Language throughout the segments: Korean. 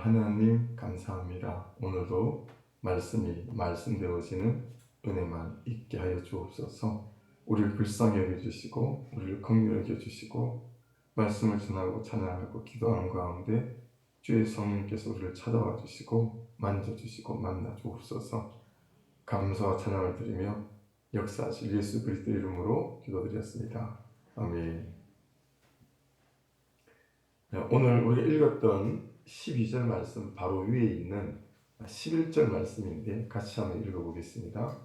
하나님 감사합니다. 오늘도 말씀이 말씀되어지는 은혜만 있게 하여 주옵소서. 우리를 불쌍히 여겨주시고 우리를 긍휼히 여겨주시고 말씀을 전하고 찬양하고 기도하는 가운데 주의 성령께서 우리를 찾아와 주시고 만져주시고 만나 주옵소서. 감사와 찬양을 드리며 역사하실 예수 그리스도 이름으로 기도드렸습니다. 아멘. 오늘 우리가 읽었던 12절 말씀 바로 위에 있는 11절 말씀인데 같이 한번 읽어보겠습니다.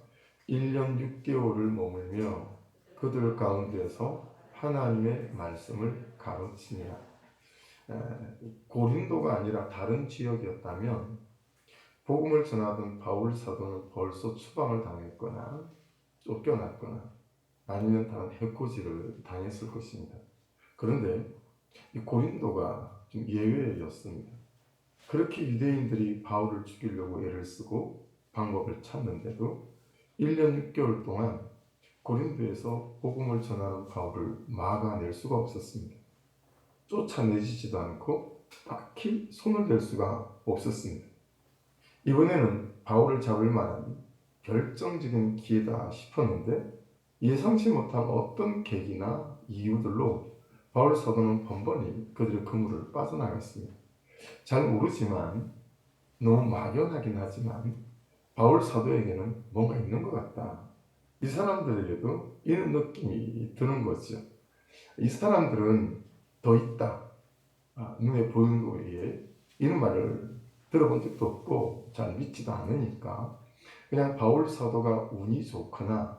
1년 6개월을 머물며 그들 가운데서 하나님의 말씀을 가르치니라. 고린도가 아니라 다른 지역이었다면 복음을 전하던 바울 사도는 벌써 추방을 당했거나 쫓겨났거나 아니면 다른 해코지를 당했을 것입니다. 그런데 이 고린도가 좀 예외였습니다. 그렇게 유대인들이 바울을 죽이려고 애를 쓰고 방법을 찾는데도 1년 6개월 동안 고린도에서 복음을 전하는 바울을 막아낼 수가 없었습니다. 쫓아내지지도 않고 딱히 손을 댈 수가 없었습니다. 이번에는 바울을 잡을 만한 결정적인 기회다 싶었는데 예상치 못한 어떤 계기나 이유들로 바울 사도는 번번이 그들의 그물을 빠져나갔습니다. 잘 모르지만 너무 막연하긴 하지만 바울 사도에게는 뭔가 있는 것 같다. 이 사람들에게도 이런 느낌이 드는 거죠. 이 사람들은 더 있다. 눈에 보이는 것 외에 이런 말을 들어본 적도 없고 잘 믿지도 않으니까 그냥 바울 사도가 운이 좋거나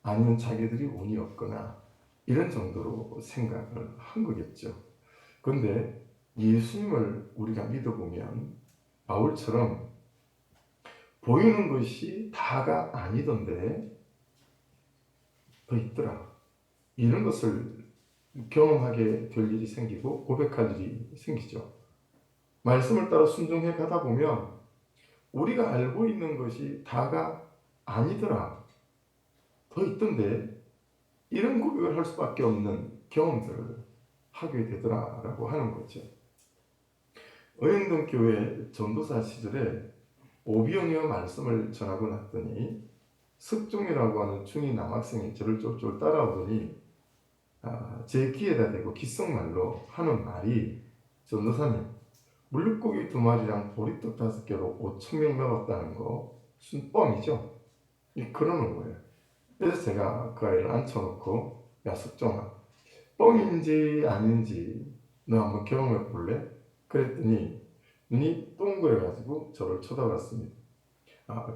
아니면 자기들이 운이 없거나 이런 정도로 생각을 한 거겠죠. 그런데 예수님을 우리가 믿어보면 바울처럼 보이는 것이 다가 아니던데 더 있더라. 이런 것을 경험하게 될 일이 생기고 고백할 일이 생기죠. 말씀을 따라 순종해 가다 보면 우리가 알고 있는 것이 다가 아니더라. 더 있던데 이런 고백을 할 수밖에 없는 경험들을 하게 되더라라고 하는 거죠. 의행동 교회 전도사 시절에 오비영이와 말씀을 전하고 났더니 석종이라고 하는 중이 남학생이 저를 쫄쫄 따라오더니 제 귀에다 대고 귓속말로 하는 말이 전도사님 물고기 2마리랑 보리떡 5개로 5,000명 먹었다는 거 순 뻥이죠? 그러는 거예요. 그래서 제가 그 아이를 앉혀놓고 야 석종아 뻥인지 아닌지 너 한번 경험해 볼래? 그랬더니 눈이 동그래가지고 저를 쳐다봤습니다.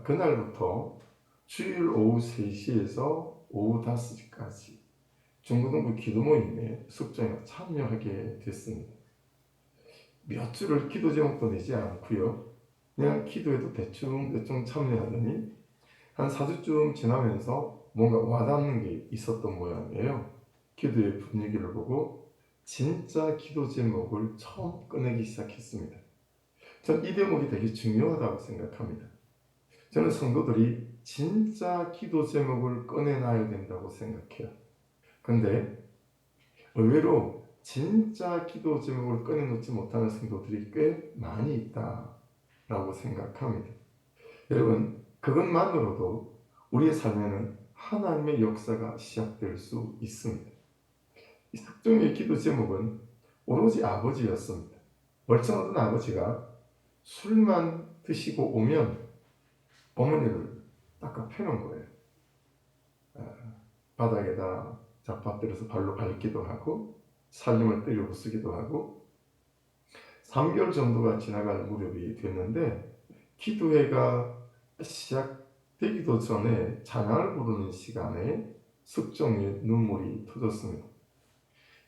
그날부터 주일 오후 3시에서 오후 5시까지 중고등부 기도 모임에 석종이가 참여하게 됐습니다. 몇 주를 기도 제목도 내지 않고요. 그냥 기도에도 대충 참여하더니 한 4주쯤 지나면서 뭔가 와닿는 게 있었던 모양이에요. 기도의 분위기를 보고 진짜 기도 제목을 처음 꺼내기 시작했습니다. 전 이 대목이 되게 중요하다고 생각합니다. 저는 성도들이 진짜 기도 제목을 꺼내놔야 된다고 생각해요. 그런데 의외로 진짜 기도 제목을 꺼내놓지 못하는 성도들이 꽤 많이 있다라고 생각합니다. 여러분, 그것만으로도 우리의 삶에는 하나님의 역사가 시작될 수 있습니다. 이 석종의 기도 제목은 오로지 아버지였습니다. 멀쩡하던 아버지가 술만 드시고 오면 어머니를 닦아 패는 거예요. 바닥에다 잡아들여서 발로 밟기도 하고 살림을 때려 부수기도 하고 3개월 정도가 지나갈 무렵이 됐는데 기도회가 시작되기도 전에 찬양을 부르는 시간에 석종의 눈물이 터졌습니다.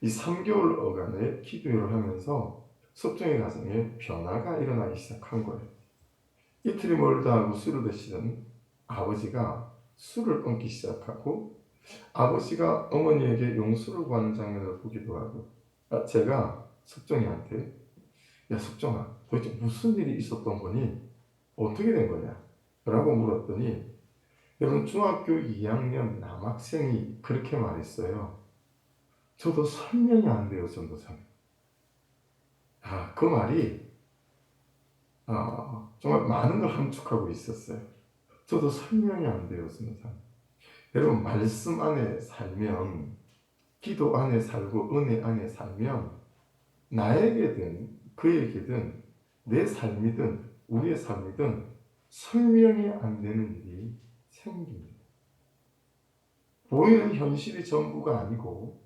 이 3개월 어간의 기도회를 하면서 석종의 가정에 변화가 일어나기 시작한 거예요. 이틀이 멀다 하고 술을 드시던 아버지가 술을 끊기 시작하고 아버지가 어머니에게 용서를 구하는 장면을 보기도 하고 제가 석종이한테 야 석종아 도대체 무슨 일이 있었던 거니? 어떻게 된 거냐? 라고 물었더니 여러분 중학교 2학년 남학생이 그렇게 말했어요. 저도 설명이 안 돼요 전도사님. 그 말이 정말 많은 걸 함축하고 있었어요. 저도 설명이 안 돼요, 선생님. 여러분, 말씀 안에 살면, 기도 안에 살고 은혜 안에 살면 나에게든 그에게든 내 삶이든 우리의 삶이든 설명이 안 되는 일이 생깁니다. 보이는 현실이 전부가 아니고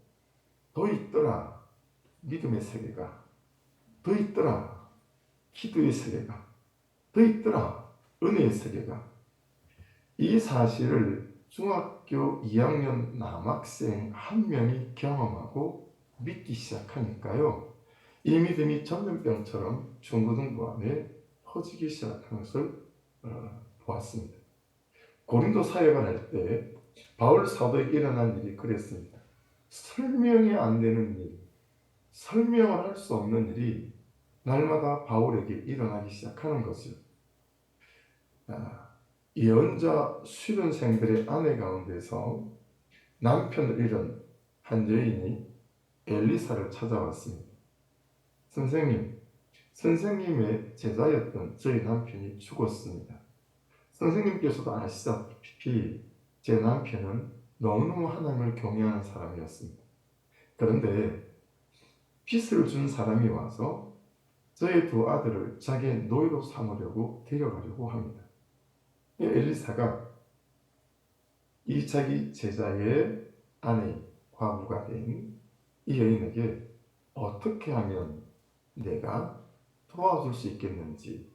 더 있더라. 믿음의 세계가 더 있더라. 기도의 세계가 더 있더라. 은혜의 세계가. 이 사실을 중학교 2학년 남학생 한 명이 경험하고 믿기 시작하니까요. 이 믿음이 전염병처럼 중고등부 안에 퍼지기 시작하는 것을 보았습니다. 고린도 사역을 할 때 바울 사도에게 일어난 일이 그랬습니다. 설명이 안 되는 일, 설명을 할 수 없는 일이 날마다 바울에게 일어나기 시작하는 거죠. 예언자 수련생들의 아내 가운데서 남편을 잃은 한 여인이 엘리사를 찾아왔습니다. 선생님의 제자였던 저희 남편이 죽었습니다. 선생님께서도 아시다시피 제 남편은 너무너무 하나님을 경외하는 사람이었습니다. 그런데 빚을 준 사람이 와서 저의 두 아들을 자기의 노예로 삼으려고 데려가려고 합니다. 엘리사가 이 자기 제자의 아내, 과부가 된 이 여인에게 어떻게 하면 내가 도와줄 수 있겠는지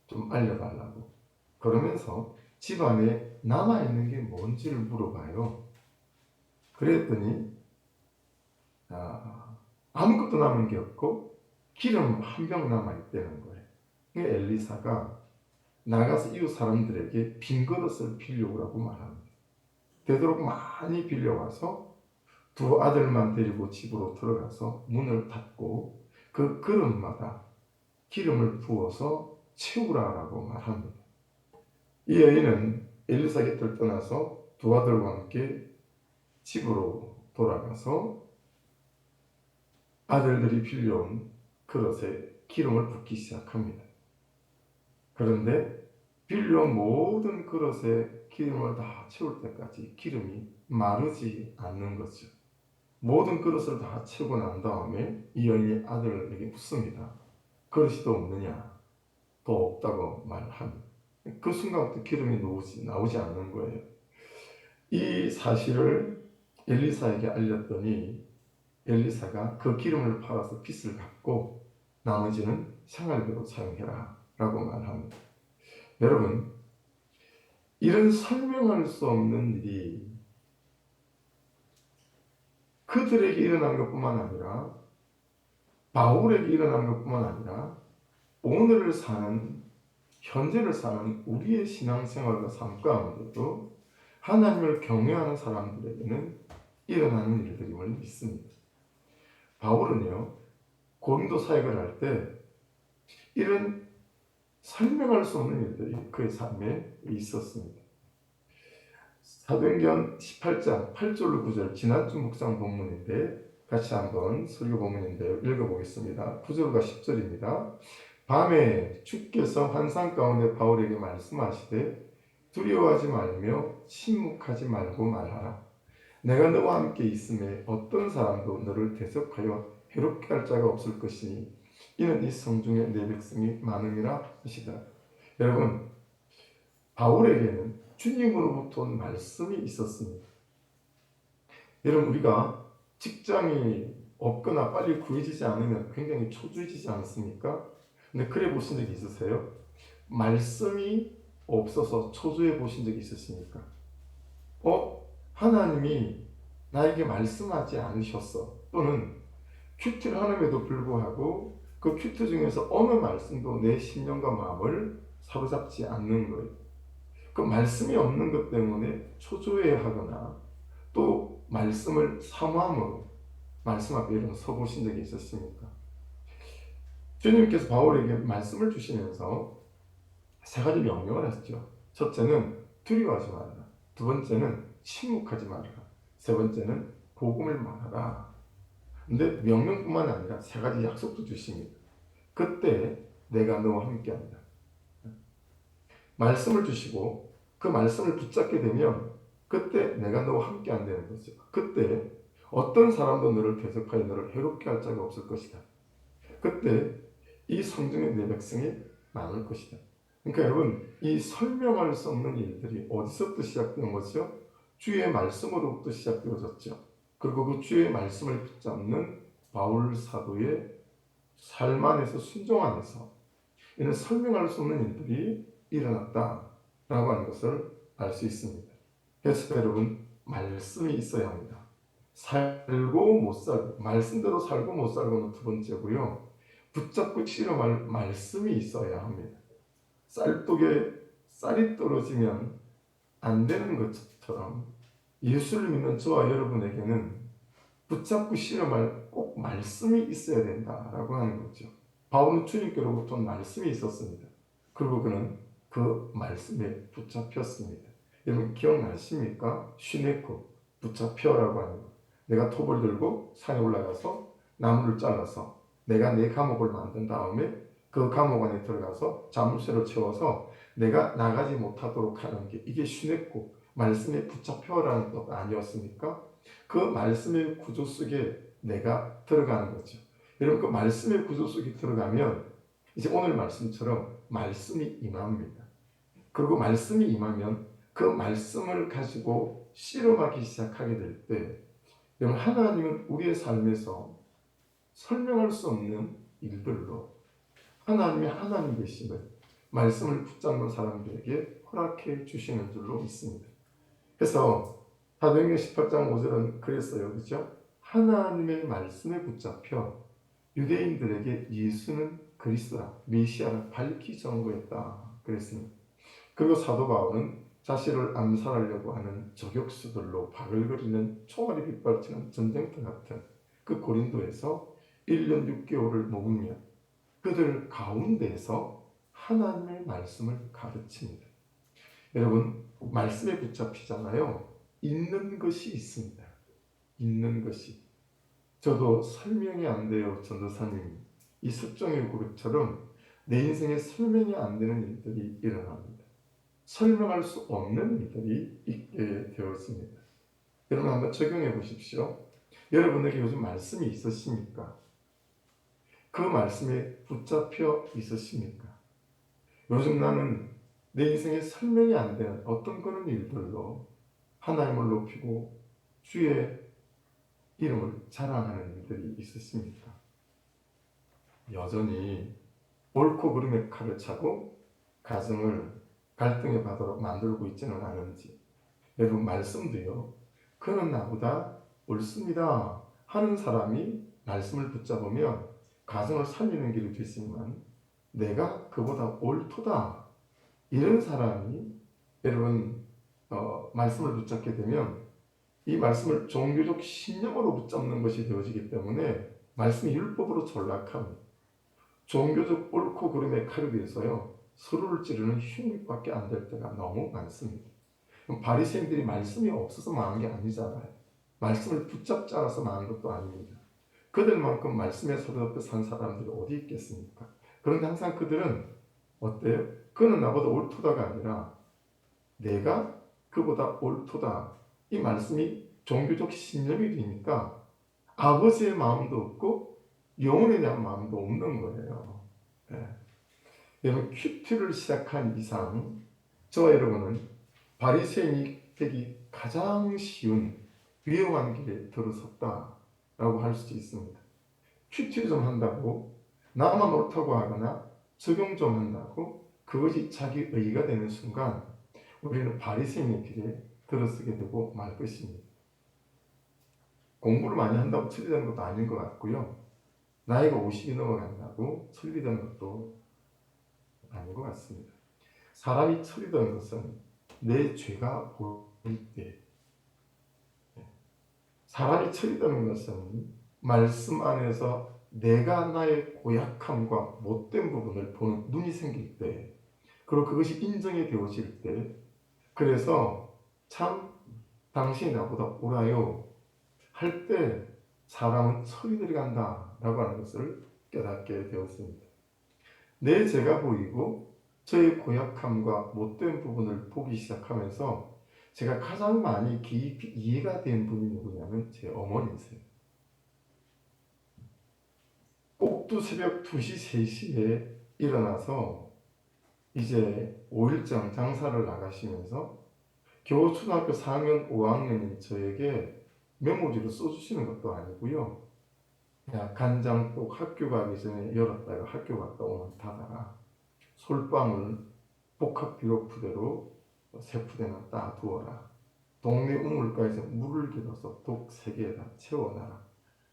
좀 알려달라고. 그러면서 집안에 남아있는 게 뭔지를 물어봐요. 그랬더니 아무것도 남은 게 없고 기름 한 병 남아있다는 거예요. 엘리사가 나가서 이웃 사람들에게 빈 그릇을 빌려오라고 말합니다. 되도록 많이 빌려와서 두 아들만 데리고 집으로 들어가서 문을 닫고 그 그릇마다 기름을 부어서 채우라라고 말합니다. 이 여인은 엘리사 곁을 떠나서 두 아들과 함께 집으로 돌아가서 아들들이 빌려온 그릇에 기름을 붓기 시작합니다. 그런데 빌려온 모든 그릇에 기름을 다 채울 때까지 기름이 마르지 않는 거죠. 모든 그릇을 다 채우고 난 다음에 이 여인이 아들에게 묻습니다. 그릇이 더 없느냐? 더 없다고 말합니다. 그 순간부터 기름이 나오지 않는 거예요. 이 사실을 엘리사에게 알렸더니 엘리사가 그 기름을 팔아서 빚을 갚고 나머지는 생활비로 사용해라 라고 말합니다. 여러분, 이런 설명할 수 없는 일이 그들에게 일어난 것뿐만 아니라 바울에게 일어난 것뿐만 아니라 오늘을 사는, 현재를 사는 우리의 신앙생활과 삶 가운데도 하나님을 경외하는 사람들에게는 일어나는 일들임을 믿습니다. 바울은요, 고린도 사역을 할 때 이런 설명할 수 없는 일들이 그의 삶에 있었습니다. 사도행전 18장 8절로 9절 지난주 묵상 본문인데 같이 한번 설교 본문인데 읽어보겠습니다. 9절과 10절입니다. 밤에 주께서 환상 가운데 바울에게 말씀하시되 두려워하지 말며 침묵하지 말고 말하라. 내가 너와 함께 있음에 어떤 사람도 너를 대적하여 해롭게 할 자가 없을 것이니 이는 이 성중에 내 백성이 많음이라 하시다. 여러분, 바울에게는 주님으로부터 온 말씀이 있었습니다. 여러분, 우리가 직장이 없거나 빨리 구해지지 않으면 굉장히 초조해지지 않습니까? 근데 그래 보신 적이 있으세요? 말씀이 없어서 초조해 보신 적이 있으십니까? 하나님이 나에게 말씀하지 않으셨어. 또는 큐티를 하는데도 불구하고 그 큐티 중에서 어느 말씀도 내 심령과 마음을 사로잡지 않는 거예요. 그 말씀이 없는 것 때문에 초조해하거나 또 말씀을 사모함으로 말씀 앞에 이런 서보신 적이 있었습니까? 주님께서 바울에게 말씀을 주시면서 세 가지 명령을 하셨죠. 첫째는 두려워하지 말아라. 두 번째는 침묵하지 말아라. 세 번째는 복음을 말하라. 근데 명령뿐만 아니라 세 가지 약속도 주십니다. 그때 내가 너와 함께한다. 말씀을 주시고 그 말씀을 붙잡게 되면 그때 내가 너와 함께 한다는 거죠. 그때 어떤 사람도 너를 대적하여 너를 해롭게 할 자가 없을 것이다. 그때 이 성중에 내 백성이 많을 것이다. 그러니까 여러분, 이 설명할 수 없는 일들이 어디서부터 시작된 거죠? 주의 말씀으로부터 시작되어졌죠. 그리고 그 주의 말씀을 붙잡는 바울 사도의 삶 안에서, 순종 안에서 이런 설명할 수 없는 일들이 일어났다라고 하는 것을 알 수 있습니다. 그래서 여러분, 말씀이 있어야 합니다. 살고 못 살고, 말씀대로 살고 못 살고는 두 번째고요. 붙잡고 씨름할 말씀이 있어야 합니다. 쌀독에 쌀이 떨어지면 안 되는 것처럼 예수를 믿는 저와 여러분에게는 붙잡고 씨름할 꼭 말씀이 있어야 된다라고 하는 거죠. 바울은 주님께로부터 말씀이 있었습니다. 그리고 그는 그 말씀에 붙잡혔습니다. 여러분 기억나십니까? 시내코 붙잡혀라고 하는 것. 내가 톱을 들고 산에 올라가서 나무를 잘라서 내가 내 감옥을 만든 다음에 그 감옥 안에 들어가서 자물쇠를 채워서 내가 나가지 못하도록 하는 게 이게 시내코 말씀에 붙잡혀라는 것 아니었습니까? 그 말씀의 구조 속에 내가 들어가는 거죠. 여러분 그 말씀의 구조 속에 들어가면 이제 오늘 말씀처럼 말씀이 임합니다. 그리고 말씀이 임하면 그 말씀을 가지고 씨름하기 시작하게 될 때 여러분 하나님은 우리의 삶에서 설명할 수 없는 일들로 하나님의 하나님 되심을 말씀을 붙잡는 사람들에게 허락해 주시는 줄로 믿습니다. 그래서 사도행전 18장 5절은 그랬어요. 그렇죠? 하나님의 말씀에 붙잡혀 유대인들에게 예수는 그리스도라, 메시아라 밝히 전거했다. 그랬습니다. 그리고 사도 바울은 자신을 암살하려고 하는 저격수들로 바글거리는 총알이 빗발치는 전쟁터 같은 그 고린도에서 1년 6개월을 머물며 그들 가운데에서 하나님의 말씀을 가르칩니다. 여러분 말씀에 붙잡히잖아요. 있는 것이 있습니다. 있는 것이. 저도 설명이 안 돼요. 전도사님. 이 습종의 그룹처럼 내 인생에 설명이 안 되는 일들이 일어납니다. 설명할 수 없는 일들이 있게 되었습니다. 여러분 한번 적용해 보십시오. 여러분에게 요즘 말씀이 있으십니까? 그 말씀에 붙잡혀 있으십니까? 요즘 나는 내 인생에 설명이 안 되는 어떤 그런 일들로 하나님을 높이고 주의 이름을 자랑하는 일들이 있으십니까? 여전히 옳고 그름의 칼을 차고 가정을 갈등의 바다로 만들고 있지는 않은지. 여러분 말씀도요. 그는 나보다 옳습니다 하는 사람이 말씀을 붙잡으면 가정을 살리는 길이 되지만 내가 그보다 옳도다 이런 사람이 여러분 말씀을 붙잡게 되면 이 말씀을 종교적 신념으로 붙잡는 것이 되어지기 때문에 말씀이 율법으로 전락합니다. 종교적 옳고 그름의 칼에 비해서요 서로를 찌르는 흉기밖에 안 될 때가 너무 많습니다. 바리새인들이 말씀이 없어서 망한 게 아니잖아요. 말씀을 붙잡지 않아서 망한 것도 아닙니다. 그들만큼 말씀에 서로 산 사람들이 어디 있겠습니까? 그런데 항상 그들은 어때요? 그는 나보다 옳도다가 아니라 내가 그보다 옳도다. 이 말씀이 종교적 신념이 되니까 아버지의 마음도 없고 영혼에 대한 마음도 없는 거예요. 네. 여러분 큐티를 시작한 이상 저와 여러분은 바리새인이 되기 가장 쉬운 위험한 길에 들어섰다라고 할 수도 있습니다. 큐티 좀 한다고 나만 옳다고 하거나 적용 좀 한다고 그것이 자기 의가 되는 순간 우리는 바리새인의 길에 들어서게 되고 말 것입니다. 공부를 많이 한다고 천리되는 것도 아닌 것 같고요. 나이가 50이 넘어간다고 천리되는 것도 아닌 것 같습니다. 사람이 천리되는 것은 내 죄가 보일 때, 사람이 천리되는 것은 말씀 안에서 내가 나의 고약함과 못된 부분을 보는 눈이 생길 때, 그리고 그것이 인정이 되어질 때, 그래서 참 당신이 나보다 옳아요 할 때 사람은 철이 들어간다라고 하는 것을 깨닫게 되었습니다. 내 죄가 보이고 저의 고약함과 못된 부분을 보기 시작하면서 제가 가장 많이 깊이 이해가 된 분이 누구냐면 제 어머니세요. 꼭두 새벽 2시, 3시에 일어나서 이제 5일장 장사를 나가시면서 겨우 초등학교 4학년, 5학년인 저에게 메모지를 써주시는 것도 아니고요. 야, 간장 꼭 학교 가기 전에 열었다가 학교 갔다 오면 닫아라. 솔방울 복합비료 푸대로 세 푸대나 따두어라. 동네 우물가에서 물을 길어서 독 3개에다 채워놔라.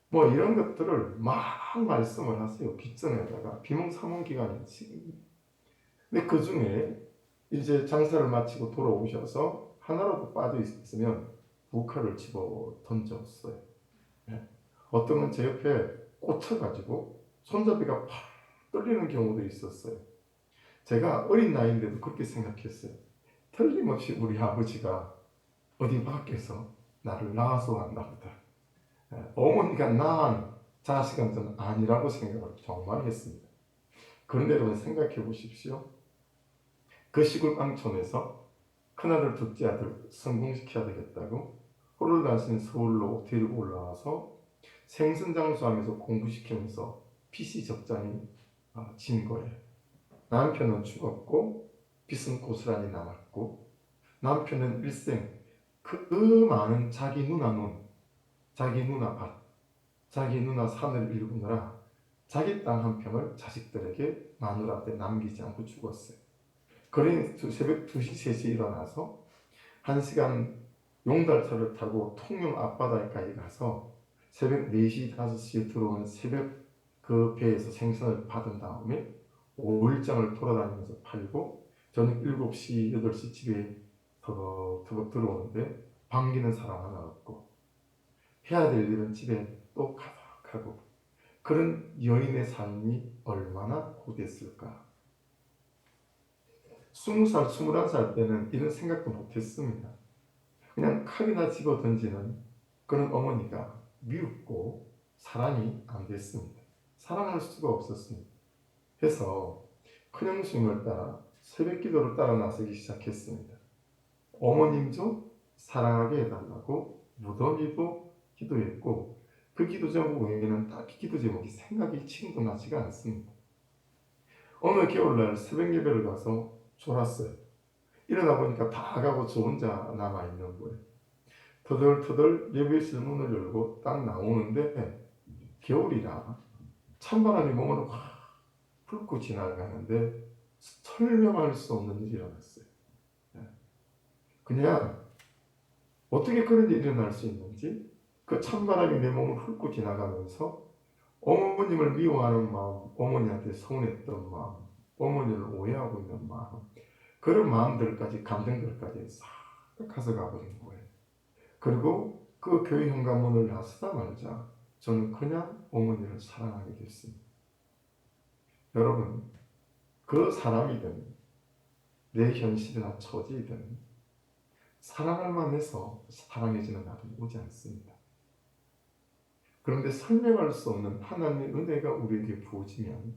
뭐 이런 것들을 막 말씀을 하세요. 귓전에다가 비몽사몽 기간이지. 근데 그 중에 이제 장사를 마치고 돌아오셔서 하나라도 빠져 있으면 부칼을 집어 던졌어요. 어떤 건 제 옆에 꽂혀가지고 손잡이가 팍 떨리는 경우도 있었어요. 제가 어린 나이인데도 그렇게 생각했어요. 틀림없이 우리 아버지가 어디 밖에서 나를 낳아서 왔나 보다. 어머니가 낳은 자식은 아니라고 생각을 정말 했습니다. 그런데 여러분 생각해 보십시오. 그 시골 깡촌에서 큰아들 둘째 아들 성공시켜야 되겠다고 호를 다니신 서울로 데리고 올라와서 생선장수하면서 공부시키면서 PC 적장이 진 거예요. 남편은 죽었고 빚은 고스란히 남았고 남편은 일생 그 많은 자기 누나 눈, 자기 누나 밭, 자기 누나 산을 일구느라 자기 땅 한 평을 자식들에게 마누라한테 남기지 않고 죽었어요. 그러니 새벽 2시, 3시에 일어나서 1시간 용달차를 타고 통영 앞바다까지 가서 새벽 4시, 5시에 들어오는 새벽 그 배에서 생선을 받은 다음에 5일장을 돌아다니면서 팔고 저녁 7시, 8시 집에 터벅터벅 들어오는데 반기는 사람 하나 없고 해야 될 일은 집에 또 가득하고 그런 여인의 삶이 얼마나 고됐을까. 20살, 21살 때는 이런 생각도 못했습니다. 그냥 칼이나 집어 던지는 그런 어머니가 미웠고 사랑이 안 됐습니다. 사랑할 수가 없었습니다. 해서 큰형수님을 따라 새벽 기도를 따라 나서기 시작했습니다. 어머님 좀 사랑하게 해달라고 무더기도 기도했고 그 기도 제목 외에는 딱히 기도 제목이 생각이 치도 나지가 않습니다. 어느 겨울날 새벽 예배를 가서 졸았어요. 일어나 보니까 다 가고 저 혼자 남아있는 거예요. 터덜터덜 예배실 문을 열고 딱 나오는데 겨울이라 찬바람이 몸을 확 훑고 지나가는데 설명할 수 없는 일이 일어났어요. 그냥 어떻게 그런 일이 일어날 수 있는지 그 찬바람이 내 몸을 훑고 지나가면서 어머님을 미워하는 마음, 어머니한테 서운했던 마음, 어머니를 오해하고 있는 마음 그런 마음들까지 감정들까지 싹 가져가 버린 거예요. 그리고 그 교회 현관문을 나서다 말자 저는 그냥 어머니를 사랑하게 됐습니다. 여러분 그 사람이든 내 현실이나 처지이든 사랑할 만해서 사랑해지는 날은 오지 않습니다. 그런데 설명할 수 없는 하나님의 은혜가 우리에게 부어지면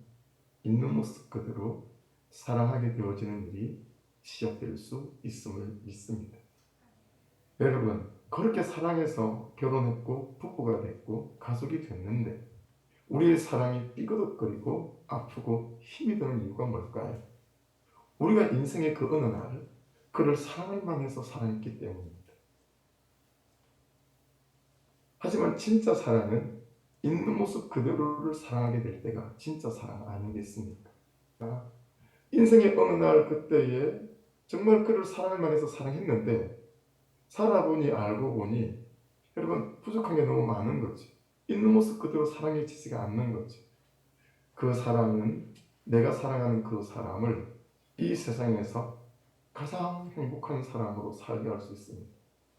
있는 모습 그대로 사랑하게 되어지는 일이 시작될 수 있음을 믿습니다. 여러분 그렇게 사랑해서 결혼했고 부부가 됐고 가족이 됐는데 우리의 사랑이 삐그덕거리고 아프고 힘이 드는 이유가 뭘까요? 우리가 인생의 그 어느 날 그를 사랑할 만해서 사랑했기 때문입니다. 하지만 진짜 사랑은 있는 모습 그대로를 사랑하게 될 때가 진짜 사랑 아니겠습니까? 인생의 어느 날 그때에 정말 그를 사랑할 만해서 사랑했는데 살아보니 알고 보니 여러분 부족한 게 너무 많은 거지. 있는 모습 그대로 사랑해지지가 않는 거지. 그 사람은 내가 사랑하는 그 사람을 이 세상에서 가장 행복한 사람으로 살게 할 수 있습니다.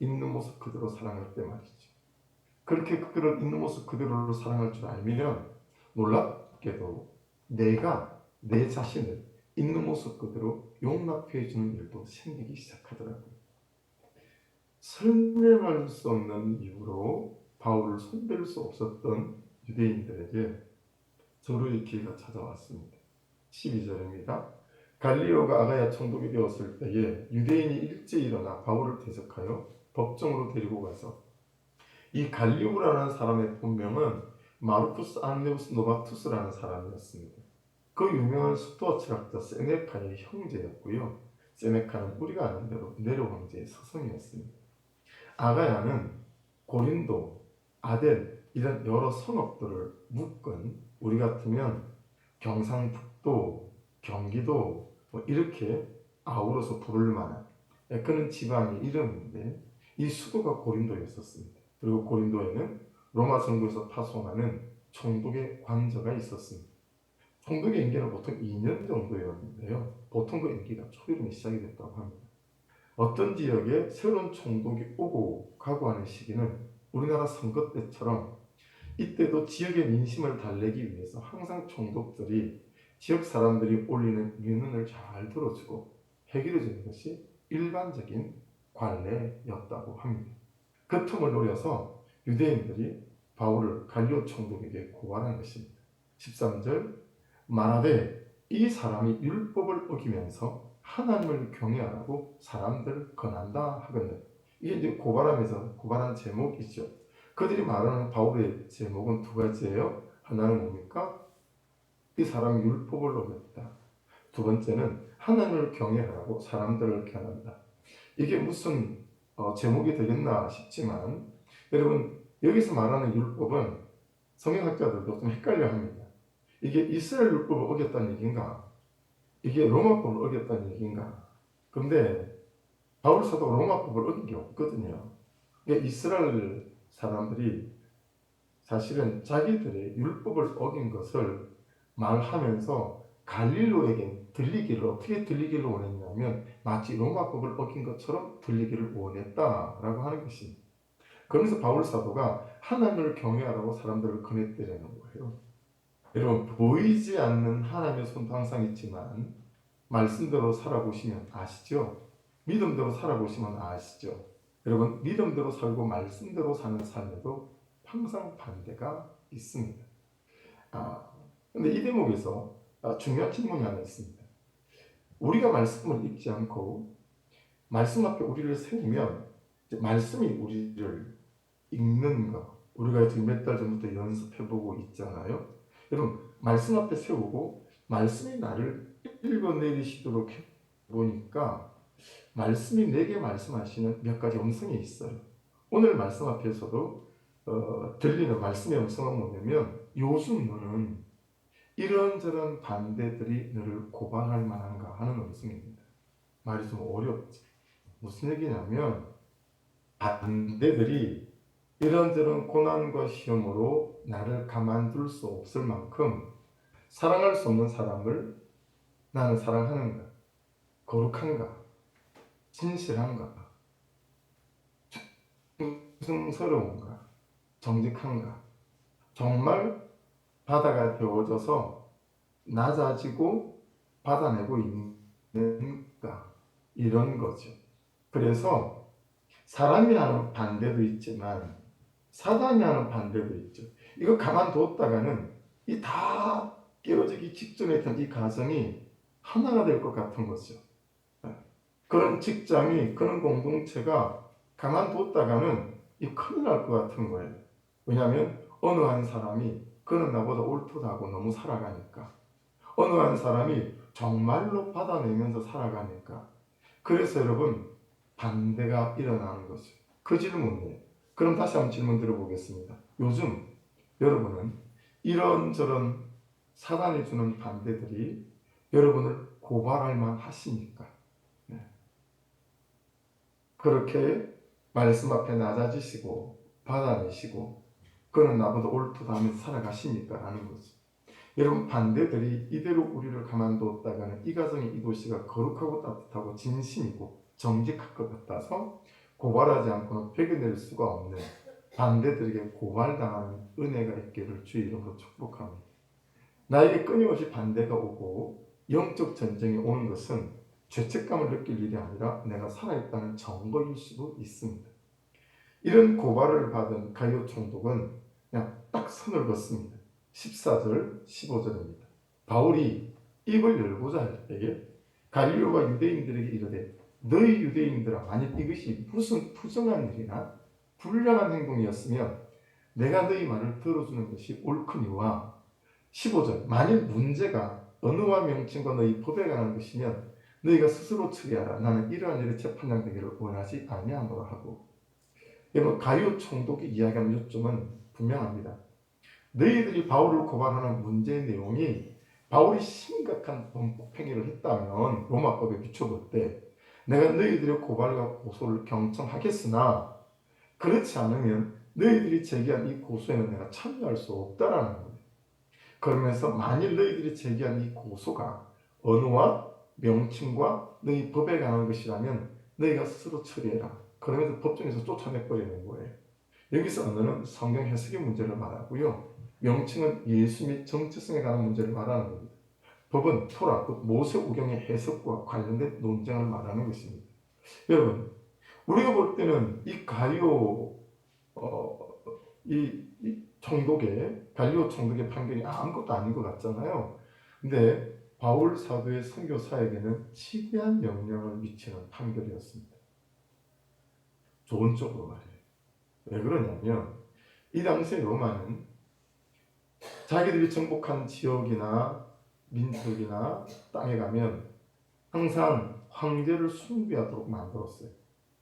있는 모습 그대로 사랑할 때 말이죠. 그렇게 그를 있는 모습 그대로 사랑할 줄 알면 놀랍게도 내가 내 자신을 있는 모습 그대로 용납해 주는 일도 생기기 시작하더라고요. 설명할 수 없는 이유로 바울을 손댈 수 없었던 유대인들에게 절호의 기회가 찾아왔습니다. 12절입니다. 갈리오가 아가야 총독이 되었을 때에 유대인이 일제히 일어나 바울을 대적하여 법정으로 데리고 가서, 이 갈리오라는 사람의 본명은 마르쿠스 안네우스 노바투스라는 사람이었습니다. 그 유명한 수도와 철학자 세네카의 형제였고요. 세네카는 우리가 아는 대로 네로 황제의 서성이었습니다. 아가야는 고린도, 아덴 이런 여러 성읍들을 묶은, 우리 같으면 경상북도, 경기도 이렇게 아우러서 부를 만한 그런 지방의 이름인데, 이 수도가 고린도였었습니다. 그리고 고린도에는 로마 정부에서 파송하는 총독의 관저가 있었습니다. 총독의 임기는 보통 2년 정도였는데요. 보통 그 임기가 초여름에 시작이 됐다고 합니다. 어떤 지역에 새로운 총독이 오고 가고 하는 시기는 우리나라 선거 때처럼 이때도 지역의 민심을 달래기 위해서 항상 총독들이 지역 사람들이 올리는 민원을 잘 들어주고 해결해 주는 것이 일반적인 관례였다고 합니다. 그 틈을 노려서 유대인들이 바울을 갈리오 총독에게 고발한 것입니다. 13절, 말하되 이 사람이 율법을 어기면서 하나님을 경외하라고 사람들을 권한다 하거늘. 이게 이제 고발하면서 고발한 제목이죠. 그들이 말하는 바울의 제목은 두 가지예요. 하나는 뭡니까? 이 사람이 율법을 어겼다. 두 번째는 하나님을 경외하라고 사람들을 권한다. 이게 무슨 제목이 되겠나 싶지만, 여러분 여기서 말하는 율법은 성경학자들도 좀 헷갈려 합니다. 이게 이스라엘 율법을 어겼다는 얘기인가? 이게 로마법을 어겼다는 얘기인가? 근데 바울 사도가 로마법을 어긴 게 없거든요. 그러니까 이스라엘 사람들이 사실은 자기들의 율법을 어긴 것을 말하면서 갈릴로에게 들리기를, 어떻게 들리기를 원했냐면 마치 로마법을 어긴 것처럼 들리기를 원했다라고 하는 것입니다. 그러면서 바울 사도가 하나님을 경외하라고 사람들을 권했다는 거예요. 여러분, 보이지 않는 하나님의 손도 항상 있지만 말씀대로 살아보시면 아시죠? 믿음대로 살아보시면 아시죠? 여러분, 믿음대로 살고 말씀대로 사는 삶에도 항상 반대가 있습니다. 근데 이 대목에서 중요한 질문이 하나 있습니다. 우리가 말씀을 읽지 않고 말씀 앞에 우리를 세우면 말씀이 우리를 읽는 거, 우리가 지금 몇 달 전부터 연습해보고 있잖아요. 여러분, 말씀 앞에 세우고 말씀이 나를 읽어내리시도록 해보니까 말씀이 내게 말씀하시는 몇 가지 음성이 있어요. 오늘 말씀 앞에서도 들리는 말씀의 음성은 뭐냐면, 요즘 너는 이런저런 반대들이 너를 고발할 만한가 하는 음성입니다. 말이 좀 어렵지. 무슨 얘기냐면, 반대들이 이런저런 고난과 시험으로 나를 가만둘 수 없을 만큼 사랑할 수 없는 사람을 나는 사랑하는가? 거룩한가? 진실한가? 충성스러운가? 정직한가? 정말 바다가 되어져서 낮아지고 받아내고 있는가? 이런 거죠. 그래서 사람이 하는 반대도 있지만 사단이 하는 반대도 있죠. 이거 가만뒀다가는 이 다 깨어지기 직전에 있던 이 가정이 하나가 될 것 같은 거죠. 그런 직장이, 그런 공동체가 가만뒀다가는 이 큰일 날 것 같은 거예요. 왜냐하면 어느 한 사람이 그는 나보다 옳다고 너무 살아가니까, 어느 한 사람이 정말로 받아내면서 살아가니까. 그래서 여러분, 반대가 일어나는 거죠. 그 질문이에요. 그럼 다시 한번 질문 드려보겠습니다. 요즘 여러분은 이런저런 사단이 주는 반대들이 여러분을 고발할 만하십니까? 네. 그렇게 말씀 앞에 낮아지시고 받아내시고 그는 나보다 옳다 하면서 살아가십니까? 라는 거죠. 여러분, 반대들이 이대로 우리를 가만뒀다가는 이 가정의 이 도시가 거룩하고 따뜻하고 진심이고 정직할 것 같아서 고발하지 않고는 배겨낼 수가 없는 반대들에게 고발당하는 은혜가 있기를 주의 이름으로 축복합니다. 나에게 끊임없이 반대가 오고 영적 전쟁이 오는 것은 죄책감을 느낄 일이 아니라 내가 살아있다는 증거일 수도 있습니다. 이런 고발을 받은 가이오 총독은 그냥 딱 선을 긋습니다. 14절, 15절입니다. 바울이 입을 열고자 할 때에 갈리오가 유대인들에게 이르되 너희 유대인들아 만일 이것이 무슨 부정한 일이나 불량한 행동이었으면 내가 너희 말을 들어주는 것이 옳거니와 15절 만일 문제가 언어와 명칭과 너희 법에 관한 것이면 너희가 스스로 처리하라. 나는 이러한 일에 재판장 되기를 원하지 아니하노라 하고 여러분 가룟 총독이 이야기하는 요점은 분명합니다. 너희들이 바울을 고발하는 문제의 내용이 바울이 심각한 범법 행위를 했다면 로마법에 비춰볼 때 내가 너희들의 고발과 고소를 경청하겠으나 그렇지 않으면 너희들이 제기한 이 고소에는 내가 참여할 수 없다라는 거예요. 그러면서 만일 너희들이 제기한 이 고소가 언어와 명칭과 너희 법에 관한 것이라면 너희가 스스로 처리해라. 그러면서 법정에서 쫓아내버리는 거예요. 여기서 언어는 성경 해석의 문제를 말하고요. 명칭은 예수 및 정체성에 관한 문제를 말하는 겁니다. 법은 토라, 곧 모세오경의 해석과 관련된 논쟁을 말하는 것입니다. 여러분, 우리가 볼 때는 이 가룟 이 총독의 갈리오 총독의 판결이 아무것도 아닌 것 같잖아요. 근데 바울 사도의 선교 사역에는 지대한 영향을 미치는 판결이었습니다. 좋은 쪽으로 말해요. 왜 그러냐면 이 당시에 로마는 자기들이 정복한 지역이나 민족이나 땅에 가면 항상 황제를 숭배하도록 만들었어요.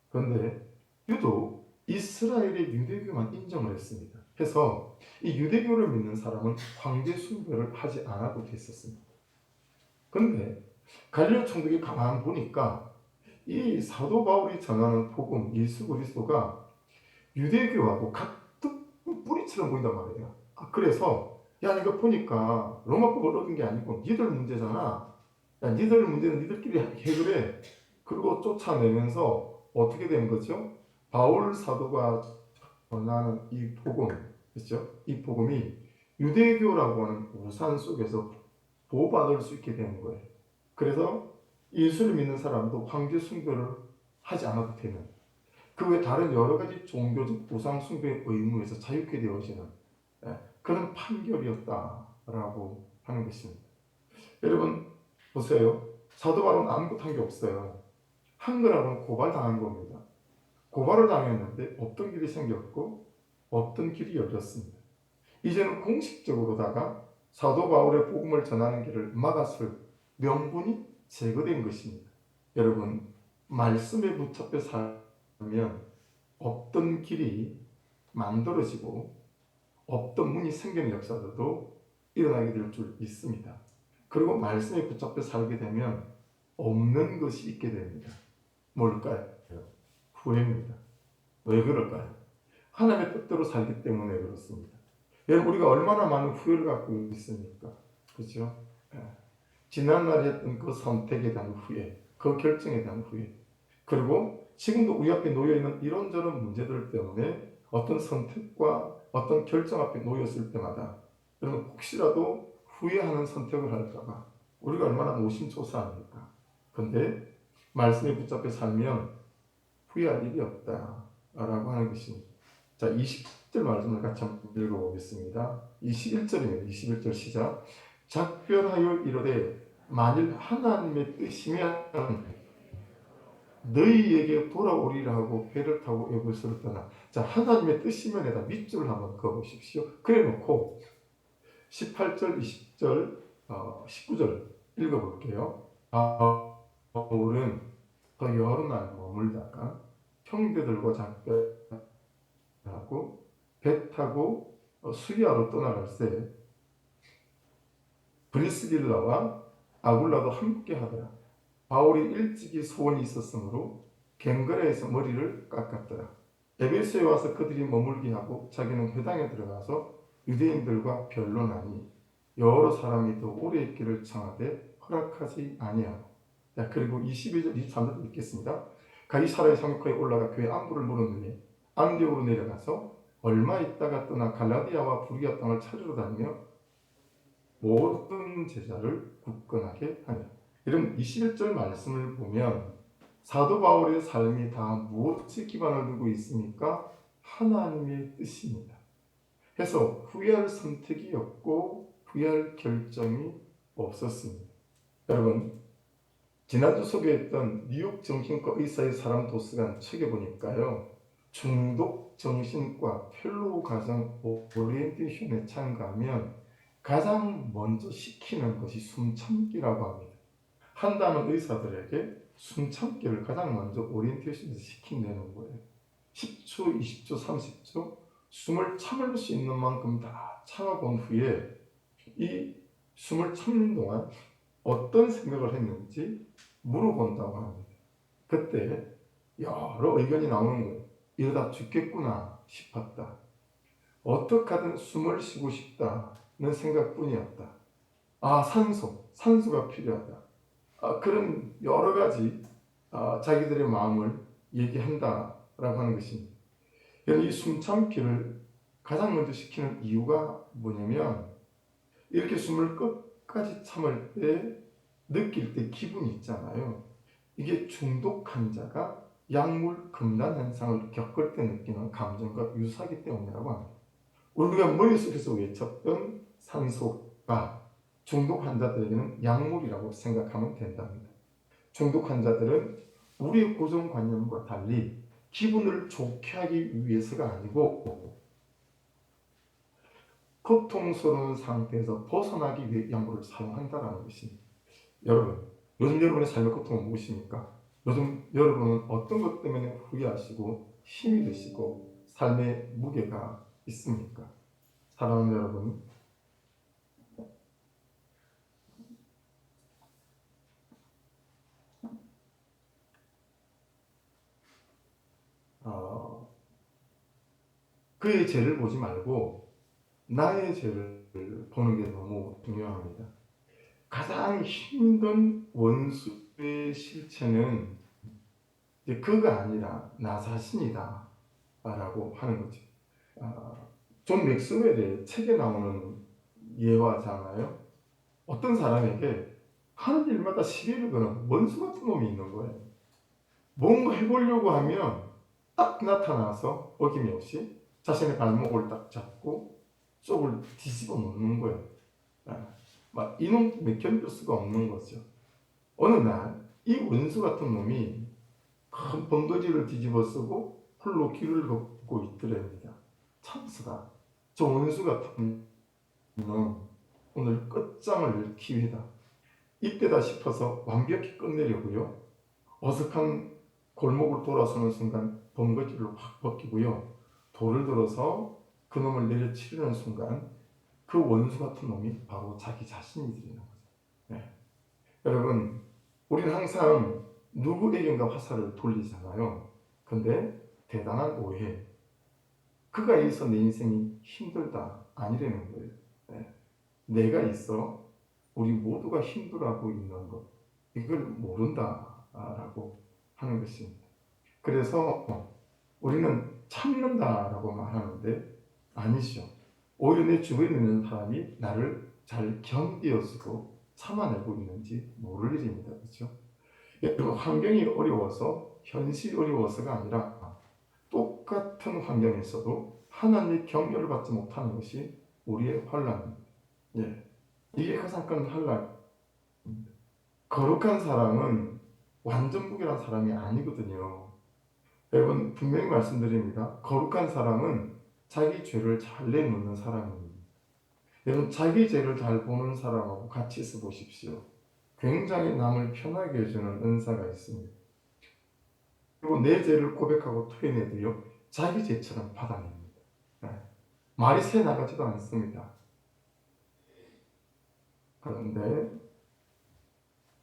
그런데 유독 이스라엘의 유대교만 인정을 했습니다. 해서 이 유대교를 믿는 사람은 황제 숭배를 하지 않아도 됐었습니다. 그런데 갈리오 총독이 가만 보니까 이 사도 바울이 전하는 복음 예수 그리스도가 유대교하고 같은 뿌리처럼 보인단 말이에요. 그래서 야 이거 보니까 로마법을 얻은 게 아니고 니들 문제잖아. 야 니들 문제는 니들끼리 해결해. 그리고 쫓아내면서 어떻게 된 거죠? 바울 사도가 전하는 이 복음, 그렇죠? 이 복음이 유대교라고 하는 우산 속에서 보호받을 수 있게 되는 거예요. 그래서 예수를 믿는 사람도 황제 숭배를 하지 않아도 되는 그 외 다른 여러 가지 종교적 우상 숭배의 의무에서 자유케 되어지는 그런 판결이었다라고 하는 것입니다. 여러분 보세요. 사도 바울은 아무것도 한 게 없어요. 한 거라고는 고발당한 겁니다. 고발을 당했는데 없던 길이 생겼고 없던 길이 열렸습니다. 이제는 공식적으로다가 사도 바울의 복음을 전하는 길을 막았을 명분이 제거된 것입니다. 여러분 말씀에 붙잡혀 살면 없던 길이 만들어지고 없던 문이 생기는 역사들도 일어나게 될 줄 믿습니다. 그리고 말씀에 붙잡혀 살게 되면 없는 것이 있게 됩니다. 뭘까요? 후회입니다. 왜 그럴까요? 하나님의 뜻대로 살기 때문에 그렇습니다. 여러분 우리가 얼마나 많은 후회를 갖고 있습니까? 그렇죠? 지난날에 했던 그 선택에 대한 후회, 그 결정에 대한 후회, 그리고 지금도 우리 앞에 놓여있는 이런저런 문제들 때문에 어떤 선택과 어떤 결정 앞에 놓였을 때마다 여러분 혹시라도 후회하는 선택을 할까봐 우리가 얼마나 노심초사합니까? 근데 말씀에 붙잡혀 살면 후회할 일이 없다라고 하는 것입니다. 자, 20절 말씀을 같이 한번 읽어보겠습니다. 21절입니다. 21절 시작. 작별하여 이르되 만일 하나님의 뜻이면 너희에게 돌아오리라 하고 배를 타고 애굽에서 떠나. 자, 하나님의 뜻이면에다 밑줄을 한번 그어보십시오. 그래 놓고 18절, 20절, 19절 읽어볼게요. 바울은 더 여러 날 머물다가 형제들과 작별하고 배 타고 수리아로 떠나갈새 브리스길라와 아굴라도 함께 하더라. 바울이 일찍이 소원이 있었으므로 갱거레에서 머리를 깎았더라. 에베소에 와서 그들이 머물게 하고 자기는 회당에 들어가서 유대인들과 변론하니 여러 사람이 더 오래 있기를 청하되 허락하지 아니하고. 자, 그리고 22절 23절 읽겠습니다. 가이사라의 상륙하에 올라가 교회 안부를 물었느니 안디옥으로 내려가서 얼마 있다가 떠나 갈라디아와 부르기아 땅을 찾으러 다니며 모든 제자를 굳건하게 하니. 이런 21절 말씀을 보면 사도 바울의 삶이 다 무엇에 기반을 두고 있습니까? 하나님의 뜻입니다. 해서 후회할 선택이 없고 후회할 결정이 없었습니다. 여러분, 지난주 소개했던 뉴욕 정신과 의사의 사람 도서관 책에 보니까요, 중독 정신과 펠로우 과정 오리엔테이션에 참가하면 가장 먼저 시키는 것이 숨참기라고 합니다. 한다는 의사들에게 숨참기를 가장 먼저 오리엔테이션에서 시킨다는 거예요. 10초, 20초, 30초 숨을 참을 수 있는 만큼 다 참아본 후에 이 숨을 참는 동안 어떤 생각을 했는지 물어본다고 합니다. 그때 여러 의견이 나오는 거예요. 이러다 죽겠구나 싶었다. 어떻게 하든 숨을 쉬고 싶다는 생각뿐이었다. 아, 산소가 필요하다. 그런 여러 가지 자기들의 마음을 얘기한다라고 하는 것입니다. 이 숨참기를 가장 먼저 시키는 이유가 뭐냐면 이렇게 숨을 끝까지 참을 때 느낄 때 기분이 있잖아요. 이게 중독 환자가 약물 금단 현상을 겪을 때 느끼는 감정과 유사하기 때문이라고 합니다. 우리가 머릿속에서 외쳤던 산소가 중독 환자들에게는 약물이라고 생각하면 된답니다. 중독 환자들은 우리의 고정관념과 달리 기분을 좋게 하기 위해서가 아니고 고통스러운 상태에서 벗어나기 위해 약물을 사용한다는 것입니다. 여러분, 요즘 여러분의 삶의 고통은 무엇입니까? 요즘 여러분은 어떤 것 때문에 후회하시고 힘이 드시고 삶의 무게가 있습니까? 사랑하는 여러분, 그의 죄를 보지 말고 나의 죄를 보는 게 너무 중요합니다. 가장 힘든 원수의 실체는 그가 아니라 나 자신이다 라고 하는 거죠. 존 맥스웰의 책에 나오는 예화잖아요. 어떤 사람에게 하는 일마다 시비를 거는 원수 같은 놈이 있는 거예요. 뭔가 해보려고 하면 딱 나타나서 어김없이 자신의 발목을 딱 잡고 속을 뒤집어 놓는 거예요. 막 이놈 때문에 견딜 수가 없는 거죠. 어느 날 이 원수 같은 놈이 큰 번거지를 뒤집어 쓰고 홀로 길을 걷고 있더랍니다. 참스가 저 원수 같은 놈은 오늘 끝장을 낼 기회다. 이때다 싶어서 완벽히 끝내려고요. 어색한 골목을 돌아서는 순간 번거지를 확 벗기고요. 돌을 들어서 그놈을 내려치려는 순간 그 원수 같은 놈이 바로 자기 자신이 되는 거죠. 네. 여러분, 우리는 항상 누구에게인가 화살을 돌리잖아요. 근데 대단한 오해. 그가 있어 내 인생이 힘들다. 아니라는 거예요. 네. 내가 있어 우리 모두가 힘들어하고 있는 것. 이걸 모른다라고 하는 것입니다. 그래서 우리는 참는다라고 말하는데 아니죠. 오히려 내 주변에 있는 사람이 나를 잘 견디어주고 참아내고 있는지 모를 일입니다. 그렇죠? 환경이 어려워서 현실이 어려워서가 아니라 똑같은 환경에서도 하나님의 격려를 받지 못하는 것이 우리의 환난입니다. 예. 이게 가장 큰 환난입니다. 거룩한 사람은 완전 무결한 사람이 아니거든요. 여러분 분명히 말씀드립니다. 거룩한 사람은 자기 죄를 잘 내놓는 사람입니다. 여러분 자기 죄를 잘 보는 사람하고 같이 있어 보십시오. 굉장히 남을 편하게 해주는 은사가 있습니다. 그리고 내 죄를 고백하고 토해내도요 자기 죄처럼 받아냅니다. 네. 말이 새 나가지도 않습니다. 그런데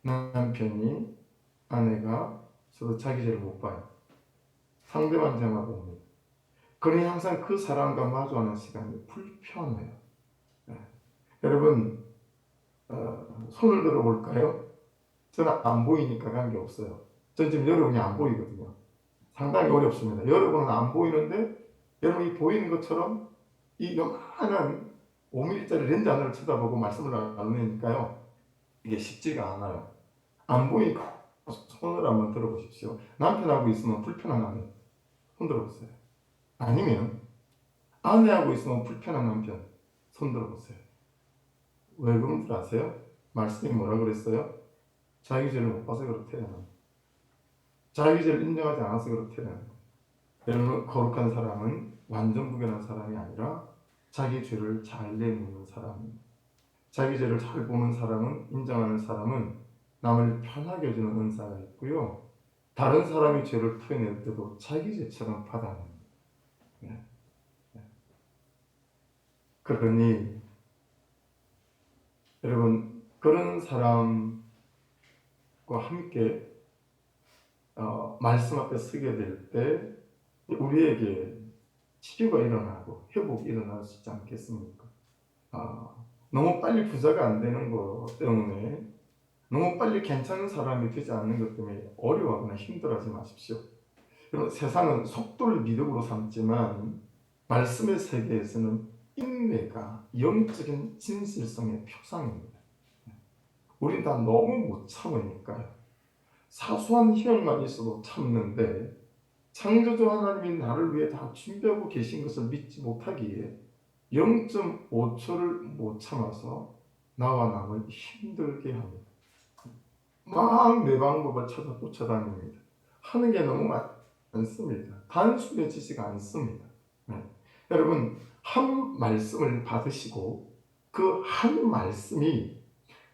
남편이 아내가 서로 자기 죄를 못 봐요. 상대방 죄만 봅니다. 그러니 항상 그 사람과 마주하는 시간이 불편해요. 네. 여러분 손을 들어볼까요? 저는 안 보이니까 관계없어요. 전 지금 여러분이 안 보이거든요. 상당히 어렵습니다. 여러분은 안 보이는데 여러분이 보이는 것처럼 이 요만한 5mm짜리 렌즈 하나를 쳐다보고 말씀을 나누니까요. 이게 쉽지가 않아요. 안 보이니까 손을 한번 들어보십시오. 남편하고 있으면 불편한 아내 손 들어보세요. 아니면 아내하고 있으면 불편한 남편 손 들어보세요. 왜 그런 줄 아세요? 말씀이 뭐라 그랬어요? 자기 죄를 못 봐서 그렇대요. 자기 죄를 인정하지 않아서 그렇대요. 여러분, 거룩한 사람은 완전 부결한 사람이 아니라 자기 죄를 잘 내놓는 사람입니다. 자기 죄를 잘 보는 사람은, 인정하는 사람은 남을 편하게 해주는 은사가 있고요. 다른 사람이 죄를 토해낼 때도 자기 죄처럼 받아냅니다. 네. 그러니 여러분, 그런 사람과 함께 말씀 앞에 서게 될 때 우리에게 치유가 일어나고 회복이 일어날 수 있지 않겠습니까? 너무 빨리 부자가 안 되는 것 때문에, 너무 빨리 괜찮은 사람이 되지 않는 것 때문에 어려워하거나 힘들어하지 마십시오. 여러분, 세상은 속도를 미덕으로 삼지만 말씀의 세계에서는 인내가 영적인 진실성의 표상입니다. 우린 다 너무 못 참으니까요. 사소한 희열만 있어도 참는데 창조주 하나님이 나를 위해 다 준비하고 계신 것을 믿지 못하기에 0.5초를 못 참아서 나와 남을 힘들게 합니다. 막 내 방법을 찾아 쫓아다닙니다. 하는 게 너무 많습니다. 단순해지지가 않습니다. 네. 여러분, 한 말씀을 받으시고 그 한 말씀이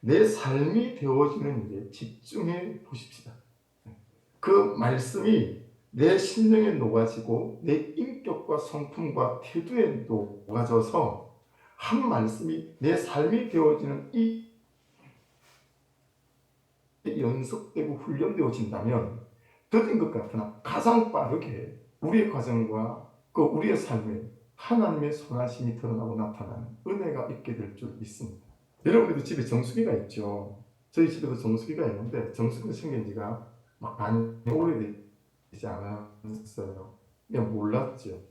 내 삶이 되어지는 일에 집중해 보십시다. 그 말씀이 내 심령에 녹아지고 내 인격과 성품과 태도에 녹아져서 한 말씀이 내 삶이 되어지는 이 연속되고 훈련되어진다면 더딘 것 같으나 가장 빠르게 우리의 과정과 그 우리의 삶에 하나님의 선하심이 드러나고 나타나는 은혜가 있게 될 줄 믿습니다. 여러분들도 집에 정수기가 있죠. 저희 집에도 정수기가 있는데 정수기가 생긴 지가 막 많이 오래되지 않았어요. 그냥 몰랐죠.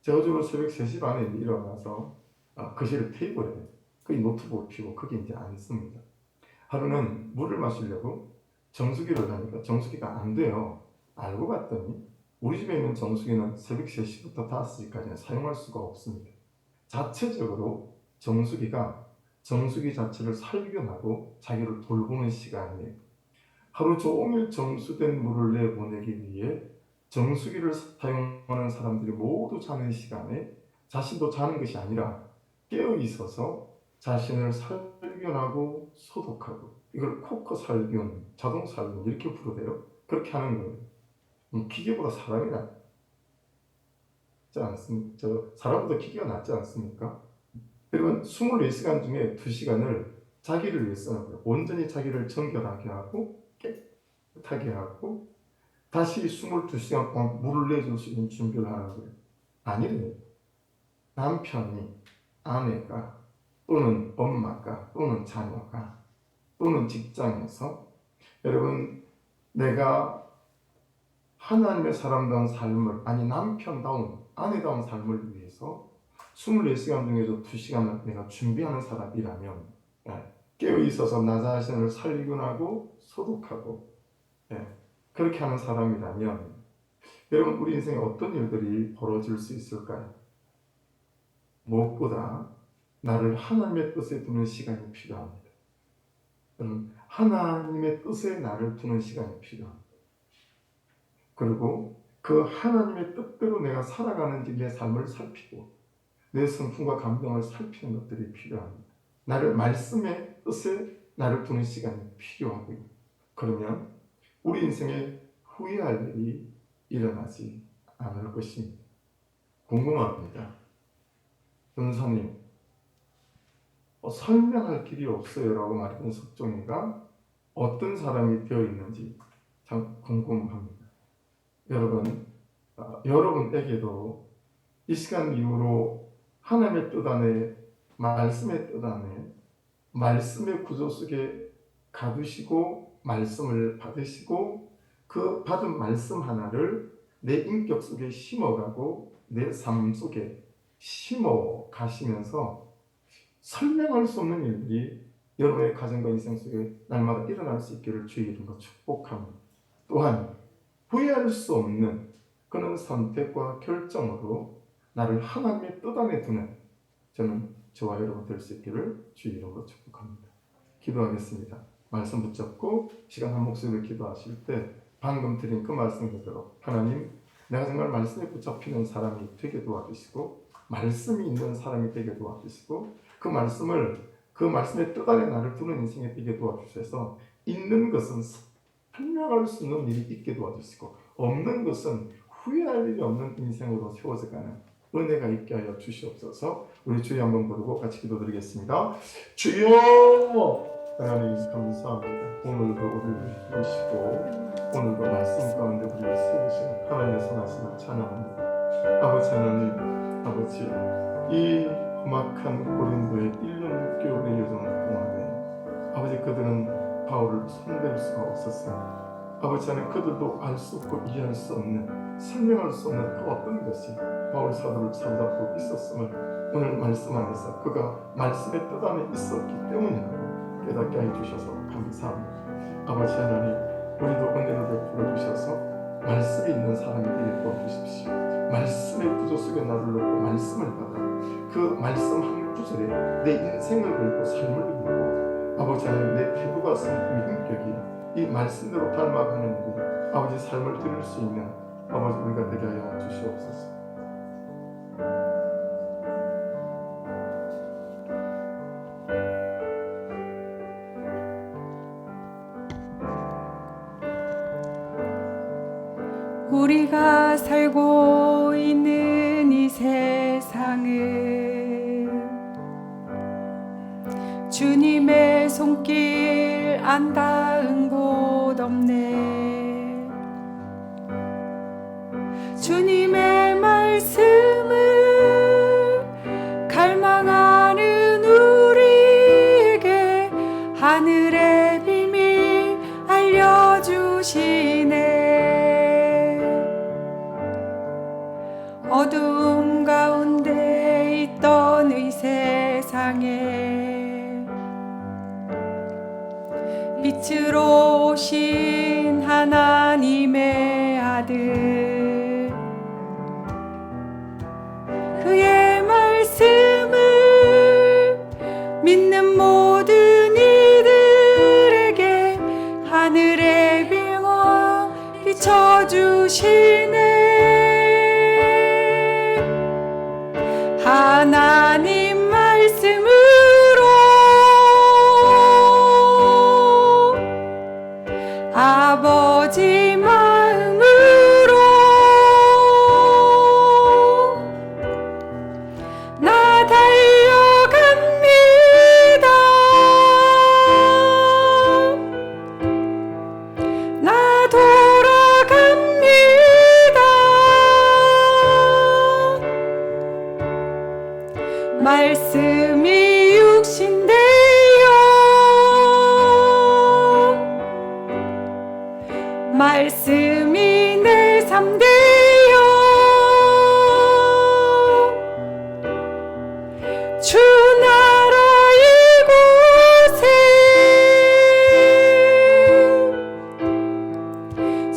제가 주로 새벽 3시 반에 일어나서 거실에 테이블에 거기 노트북을 펴고 거기 이제 앉습니다. 하루는 물을 마시려고 정수기를 하니까 정수기가 안 돼요. 알고 봤더니 우리 집에 있는 정수기는 새벽 3시부터 5시까지는 사용할 수가 없습니다. 자체적으로 정수기 자체를 살균하고 자기를 돌보는 시간이에요. 하루 종일 정수된 물을 내보내기 위해 정수기를 사용하는 사람들이 모두 자는 시간에 자신도 자는 것이 아니라 깨어 있어서 자신을 살균하고 소독하고, 이걸 코커 살균, 자동 살균 이렇게 부르대요. 그렇게 하는 거예요. 기계보다 사람이 낫지 않습니까? 사람보다 기계가 낫지 않습니까? 여러분, 24시간 중에 2시간을 자기를 위해 쓰는 거예요. 온전히 자기를 정결하게 하고 깨끗하게 하고 다시 22시간 동안 물을 내줄 수 있는 준비를 하는 거예요. 아니래요. 남편이, 아내가, 또는 엄마가, 또는 자녀가, 또는 직장에서 여러분, 내가 하나님의 사람다운 삶을, 아니 남편다운, 아내다운 삶을 위해서 24시간 중에서 2시간을 내가 준비하는 사람이라면, 깨어 있어서 나 자신을 살균하고 소독하고, 그렇게 하는 사람이라면 여러분, 우리 인생에 어떤 일들이 벌어질 수 있을까요? 무엇보다 나를 하나님의 뜻에 두는 시간이 필요합니다. 하나님의 뜻에 나를 두는 시간이 필요합니다. 그리고 그 하나님의 뜻대로 내가 살아가는지 내 삶을 살피고 내 성품과 감정을 살피는 것들이 필요합니다. 나를 말씀의 뜻에 나를 두는 시간이 필요하고요. 그러면 우리 인생에 후회할 일이 일어나지 않을 것입니다. 궁금합니다. 전사님, 설명할 길이 없어요 라고 말했던 석종이가 어떤 사람이 되어 있는지 참 궁금합니다. 여러분, 여러분에게도 이 시간 이후로 하나님의 뜻 안에, 말씀의 뜻 안에, 말씀의 구조 속에 가두시고 말씀을 받으시고 그 받은 말씀 하나를 내 인격 속에 심어가고 내 삶 속에 심어 가시면서 설명할 수 없는 일들이 여러분의 가정과 인생 속에 날마다 일어날 수 있기를 주의 이름으로 축복합니다. 또한 후회할 수 없는 그런 선택과 결정으로 나를 하나님의 뜻 안에 두는 저는 저와 여러분 될 수 있기를 주의 이름으로 축복합니다. 기도하겠습니다. 말씀 붙잡고 시간 한 목소리로 기도하실 때 방금 드린 그 말씀 그대로 하나님, 내가 정말 말씀에 붙잡히는 사람이 되게 도와주시고 말씀이 있는 사람이 되게 도와주시고 그 말씀의 뜻 안에 나를 두는 인생에 되게 도와주셔서 있는 것은 설명할 수 없는 일이 있게 도와주시고 없는 것은 후회할 일이 없는 인생으로 세워져가는 은혜가 있게 하여 주시옵소서. 우리 주여 한번 부르고 같이 기도드리겠습니다. 주여! 하나님 감사합니다. 오늘도 우리를 부르시고 오늘도 말씀 가운데 우리를 세우시는 하나님의 선하심을 찬양합니다. 아버지 하나님, 아버지 이 험악한 고린도의 1년 6개월의 여정 동안에 아버지 그들은 바울을 손댈 수가 없었습니다. 아버지 하나님, 그들도 알 수 없고 이해할 수 없는, 설명할 수 없는 그 어떤 것이 바울 사도를 사로잡고 있었음을 오늘 말씀 안에서 그가 말씀의 뜻 안에 있었기 때문이라고 깨닫게 해주셔서 감사합니다. 아버지 하나님, 우리도 은혜를 베풀어 주셔서 말씀이 있는 사람이 되게 도와주십시오. 말씀의 구조 속에 나를 놓고 말씀을 받아 그 말씀 한 구절에 내 인생을 걸고 삶을 걸고 아버지 하나님, 내 태도가 성품이 인격이야 이 말씀대로 닮아가는 우리 아버지 삶을 드릴 수 있는 아버지 우리가 되게 하여 주시옵소서. 우리가 살고 있는 이 세상은 주님의 손길 안 닿은 곳 없네. 주님의 말씀을 갈망하는 우리에게 하늘의 비밀 알려주시네. 어두움 가운데 있던 이 세상에 빛으로 오신 하나님의 아들, 그의 말씀을 믿는 모든 이들에게 하늘의 빛을 비춰주시네. 하나님 말씀으로 아버지 마음으로 나 달려갑니다. 나 돌아갑니다. 말씀이 육신 되어 말씀이 내 삶 되어 주 나라 이곳에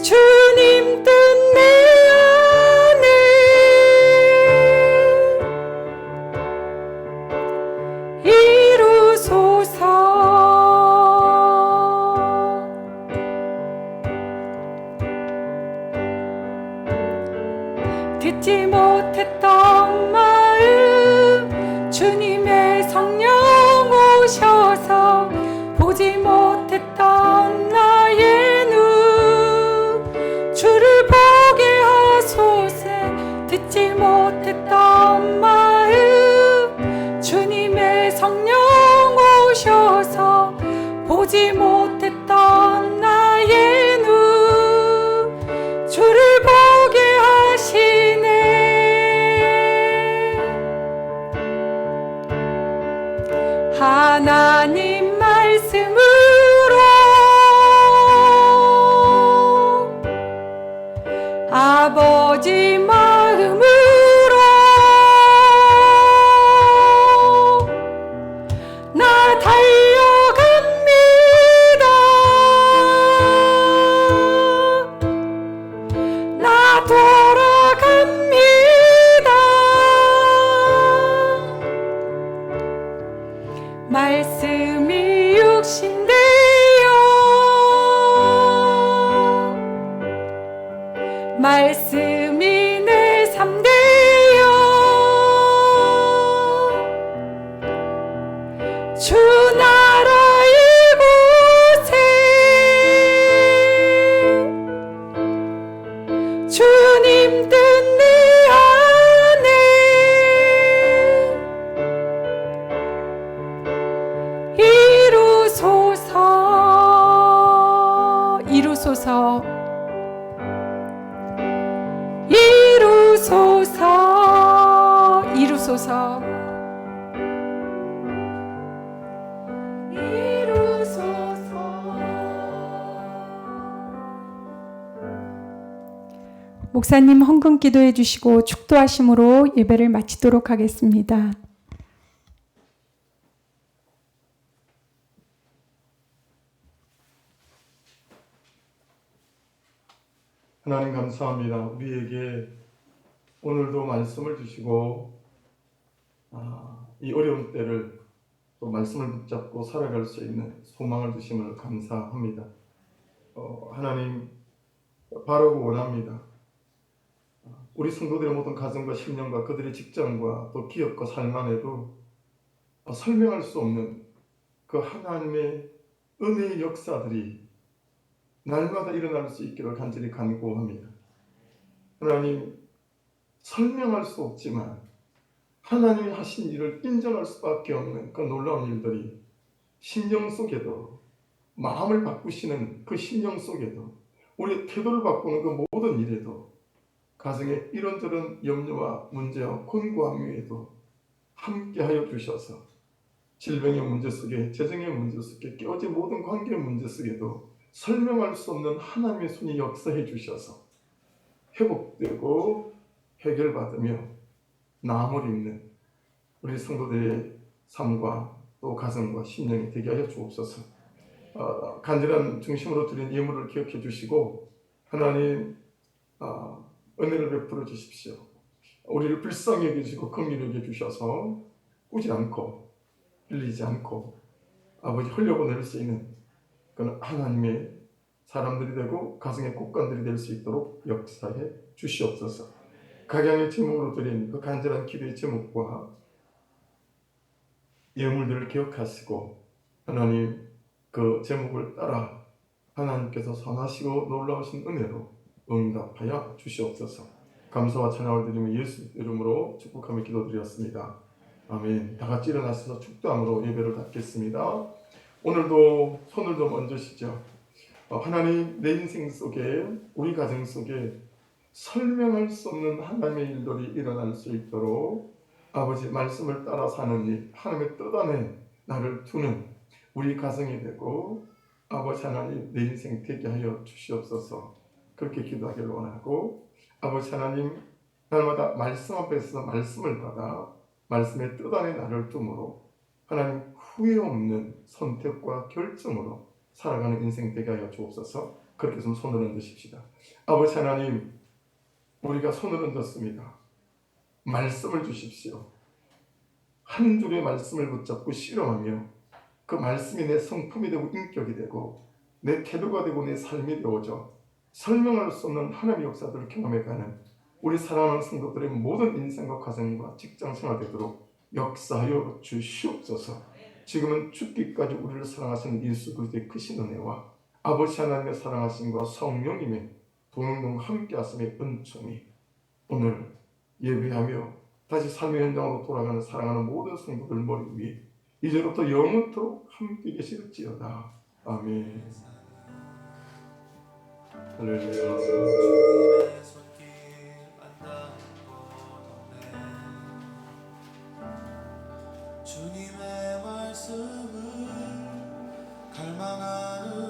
주님 뜻 내 안에 이루소서. 듣지 못했던 마음 주님의 성령 오셔서 보지 못했던 나의 눈 주를 보게 하소서. 듣지 못했던 마음 주님의 성령 오셔서 보지 못했던 나의 눈 주를 보게 하시네. 하나님 말씀으로 아버지 마음으로 나 달려갑니다. 말씀이 내 삶 되어 주 나라 이곳에 주님 뜻 내 안에 이루소서 이루소서 이루소서 이루소서 목사님 헌금 기도해 주시고 축도하심으로 예배를 마치도록 하겠습니다. 하나님 감사합니다. 우리에게 오늘도 말씀을 주시고 이 어려운 때를 또 말씀을 붙잡고 살아갈 수 있는 소망을 주심을 감사합니다. 하나님 바라고 원합니다. 우리 성도들의 모든 가정과 신령과 그들의 직장과 또 기업과 삶 안에도 설명할 수 없는 그 하나님의 은혜의 역사들이 날마다 일어날 수 있기를 간절히 간구합니다. 하나님, 설명할 수 없지만 하나님이 하신 일을 인정할 수밖에 없는 그 놀라운 일들이 심령 속에도, 마음을 바꾸시는 그 심령 속에도, 우리의 태도를 바꾸는 그 모든 일에도, 가정의 이런저런 염려와 문제와 곤고함 위에도 함께하여 주셔서 질병의 문제 속에, 재정의 문제 속에, 깨어진 모든 관계의 문제 속에도 설명할 수 없는 하나님의 손이 역사해 주셔서 회복되고 해결받으며 나음을 입는 우리 성도들의 삶과 또 가정과 심령이 되게 하여 주옵소서. 간절한 중심으로 드린 예물을 기억해 주시고 하나님 은혜를 베풀어 주십시오. 우리를 불쌍히 여기시고 긍휼히 여겨 주셔서 꾸지 않고 흘리지 않고 아버지 흘려보낼 수 있는 그런 하나님의 사람들이 되고 가정의 꽃간들이 될 수 있도록 역사해 주시옵소서. 각양의 제목으로 드린 그 간절한 기도의 제목과 예물들을 기억하시고 하나님 그 제목을 따라 하나님께서 선하시고 놀라우신 은혜로 응답하여 주시옵소서. 감사와 찬양을 드리며 예수 이름으로 축복하며 기도드렸습니다. 아멘. 다 같이 일어나셔서 축도함으로 예배를 갖겠습니다. 오늘도 손을 좀 얹으시죠. 하나님, 내 인생 속에, 우리 가정 속에 설명할 수 없는 하나님의 일들이 일어날 수 있도록 아버지 말씀을 따라 사는 일, 하나님의 뜻 안에 나를 두는 우리 가정이 되고 아버지 하나님 내 인생 되게 하여 주시옵소서. 그렇게 기도하기를 원하고 아버지 하나님 날마다 말씀 앞에서 말씀을 받아 말씀의 뜻 안에 나를 둠으로 하나님 후회 없는 선택과 결정으로 살아가는 인생 되게 하여 주옵소서. 그렇게 좀 손을 얹으십시다. 아버지 하나님, 우리가 손을 얹었습니다. 말씀을 주십시오. 한 줄의 말씀을 붙잡고 실험하며 그 말씀이 내 성품이 되고 인격이 되고 내 태도가 되고 내 삶이 되어져 설명할 수 없는 하나님의 역사들을 경험해가는 우리 사랑하는 성도들의 모든 인생과 가정과 직장 생활 되도록 역사하여 주시옵소서. 지금은 죽기까지 우리를 사랑하시는 예수 그리스도의 크신 은혜와 아버지 하나님의 사랑하심과 성령님의 동행동 함께하심의 은총이 오늘 예배하며 다시 삶의 현장으로 돌아가는 사랑하는 모든 성도들 머리 위에 이제부터 영원토록 함께 계실지어다. 아멘. 할렐루야. 주님의 말씀을 갈망하는